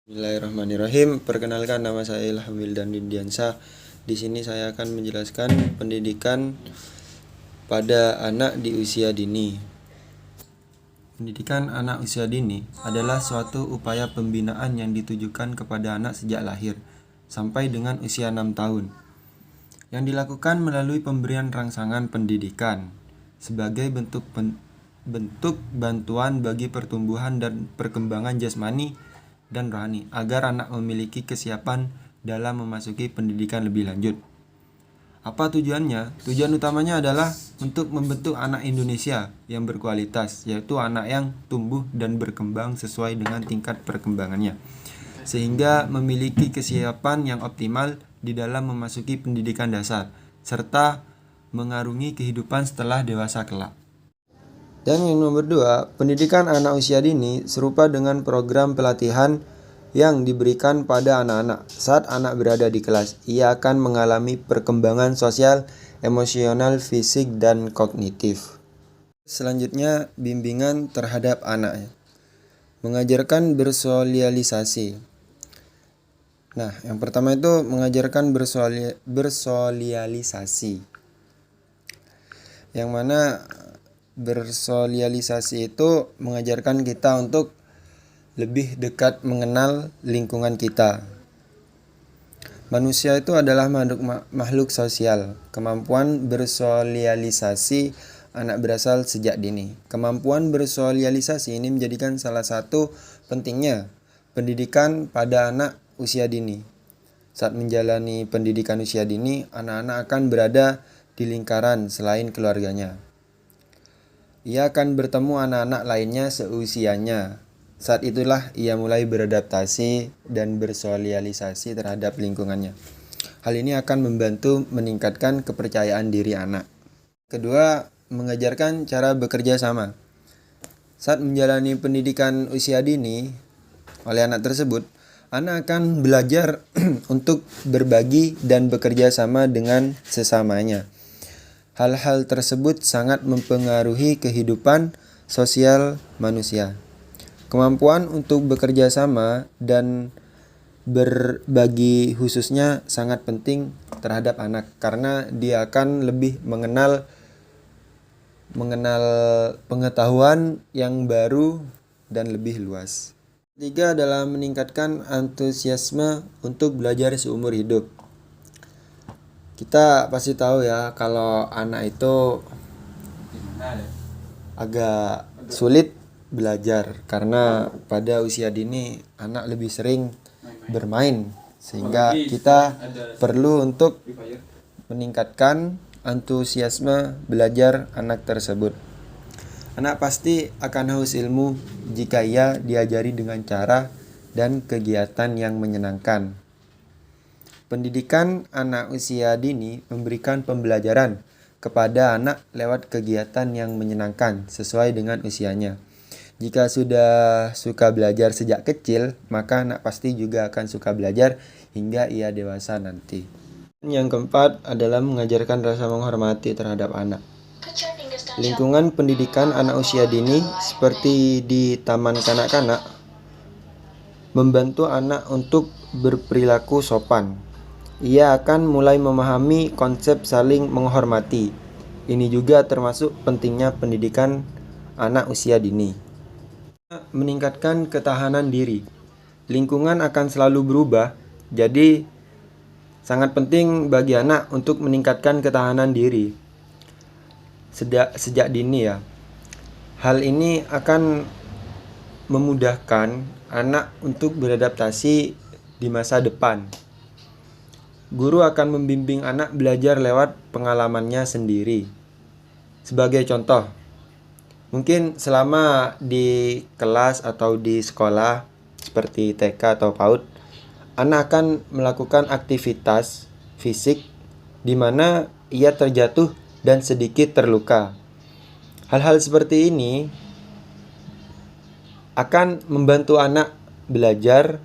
Bismillahirrahmanirrahim. Perkenalkan, nama saya Ilham Wildan Dindiansyah. Di sini saya akan menjelaskan pendidikan pada anak di usia dini. Pendidikan anak usia dini adalah suatu upaya pembinaan yang ditujukan kepada anak sejak lahir sampai dengan usia 6 tahun. Yang dilakukan melalui pemberian rangsangan pendidikan sebagai bentuk bantuan bagi pertumbuhan dan perkembangan jasmani dan rohani agar anak memiliki kesiapan dalam memasuki pendidikan lebih lanjut. Apa tujuannya? Tujuan utamanya adalah untuk membentuk anak Indonesia yang berkualitas, yaitu anak yang tumbuh dan berkembang sesuai dengan tingkat perkembangannya, sehingga memiliki kesiapan yang optimal di dalam memasuki pendidikan dasar serta mengarungi kehidupan setelah dewasa kelak. Dan yang nomor 2, pendidikan anak usia dini serupa dengan program pelatihan yang diberikan pada anak-anak. Saat anak berada di kelas, ia akan mengalami perkembangan sosial, emosional, fisik, dan kognitif. Selanjutnya, bimbingan terhadap anak. Mengajarkan bersosialisasi. Nah, yang pertama itu mengajarkan bersosialisasi. Yang mana bersosialisasi itu mengajarkan kita untuk lebih dekat mengenal lingkungan kita. Manusia itu adalah makhluk sosial. Kemampuan bersosialisasi anak berasal sejak dini. Kemampuan bersosialisasi ini menjadikan salah satu pentingnya pendidikan pada anak usia dini. Saat menjalani pendidikan usia dini, anak-anak akan berada di lingkaran selain keluarganya. Ia akan bertemu anak-anak lainnya seusianya. Saat itulah ia mulai beradaptasi dan bersosialisasi terhadap lingkungannya. Hal ini akan membantu meningkatkan kepercayaan diri anak. Kedua, mengajarkan cara bekerja sama. Saat menjalani pendidikan usia dini oleh anak tersebut, anak akan belajar untuk berbagi dan bekerja sama dengan sesamanya. Hal-hal tersebut sangat mempengaruhi kehidupan sosial manusia. Kemampuan untuk bekerja sama dan berbagi khususnya sangat penting terhadap anak karena dia akan lebih mengenal pengetahuan yang baru dan lebih luas. Ketiga adalah meningkatkan antusiasme untuk belajar seumur hidup. Kita pasti tahu ya kalau anak itu agak sulit belajar karena pada usia dini anak lebih sering bermain, sehingga kita perlu untuk meningkatkan antusiasme belajar anak tersebut. Anak pasti akan haus ilmu jika ia diajari dengan cara dan kegiatan yang menyenangkan. Pendidikan anak usia dini memberikan pembelajaran kepada anak lewat kegiatan yang menyenangkan sesuai dengan usianya. Jika sudah suka belajar sejak kecil, maka anak pasti juga akan suka belajar hingga ia dewasa nanti. Yang keempat adalah mengajarkan rasa menghormati terhadap anak. Lingkungan pendidikan anak usia dini seperti di taman kanak-kanak membantu anak untuk berperilaku sopan. Ia akan mulai memahami konsep saling menghormati. Ini juga termasuk pentingnya pendidikan anak usia dini. Meningkatkan ketahanan diri. Lingkungan akan selalu berubah, jadi sangat penting bagi anak untuk meningkatkan ketahanan diri sejak dini ya. Hal ini akan memudahkan anak untuk beradaptasi di masa depan. Guru akan membimbing anak belajar lewat pengalamannya sendiri. Sebagai contoh, mungkin selama di kelas atau di sekolah seperti TK atau PAUD, anak akan melakukan aktivitas fisik di mana ia terjatuh dan sedikit terluka. Hal-hal seperti ini akan membantu anak belajar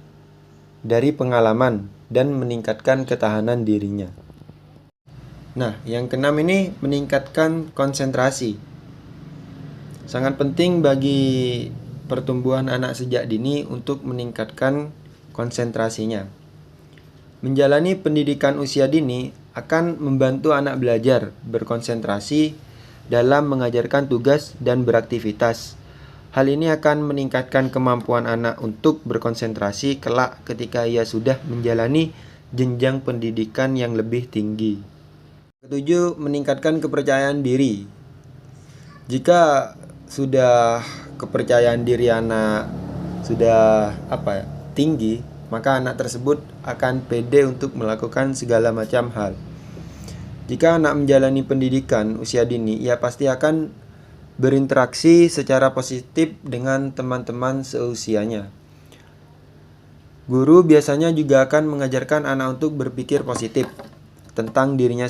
dari pengalaman dan meningkatkan ketahanan dirinya. Nah, yang keenam ini meningkatkan konsentrasi. Sangat penting bagi pertumbuhan anak sejak dini untuk meningkatkan konsentrasinya. Menjalani pendidikan usia dini akan membantu anak belajar berkonsentrasi dalam mengajarkan tugas dan beraktivitas. Hal ini akan meningkatkan kemampuan anak untuk berkonsentrasi kelak ketika ia sudah menjalani jenjang pendidikan yang lebih tinggi. Ketujuh, meningkatkan kepercayaan diri. Jika sudah kepercayaan diri anak sudah tinggi, maka anak tersebut akan pede untuk melakukan segala macam hal. Jika anak menjalani pendidikan usia dini, ia pasti akan berinteraksi secara positif dengan teman-teman seusianya. Guru biasanya juga akan mengajarkan anak untuk berpikir positif tentang dirinya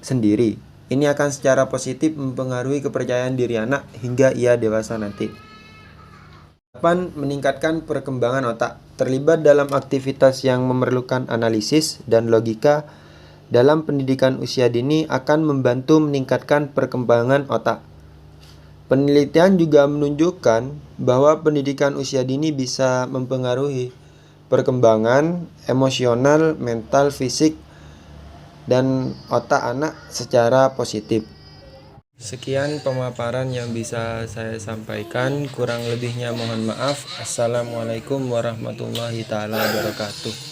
sendiri. Ini akan secara positif mempengaruhi kepercayaan diri anak hingga ia dewasa nanti. 8. Meningkatkan perkembangan otak. Terlibat dalam aktivitas yang memerlukan analisis dan logika dalam pendidikan usia dini akan membantu meningkatkan perkembangan otak. Penelitian juga menunjukkan bahwa pendidikan usia dini bisa mempengaruhi perkembangan emosional, mental, fisik, dan otak anak secara positif. Sekian pemaparan yang bisa saya sampaikan, kurang lebihnya mohon maaf. Assalamualaikum warahmatullahi wabarakatuh.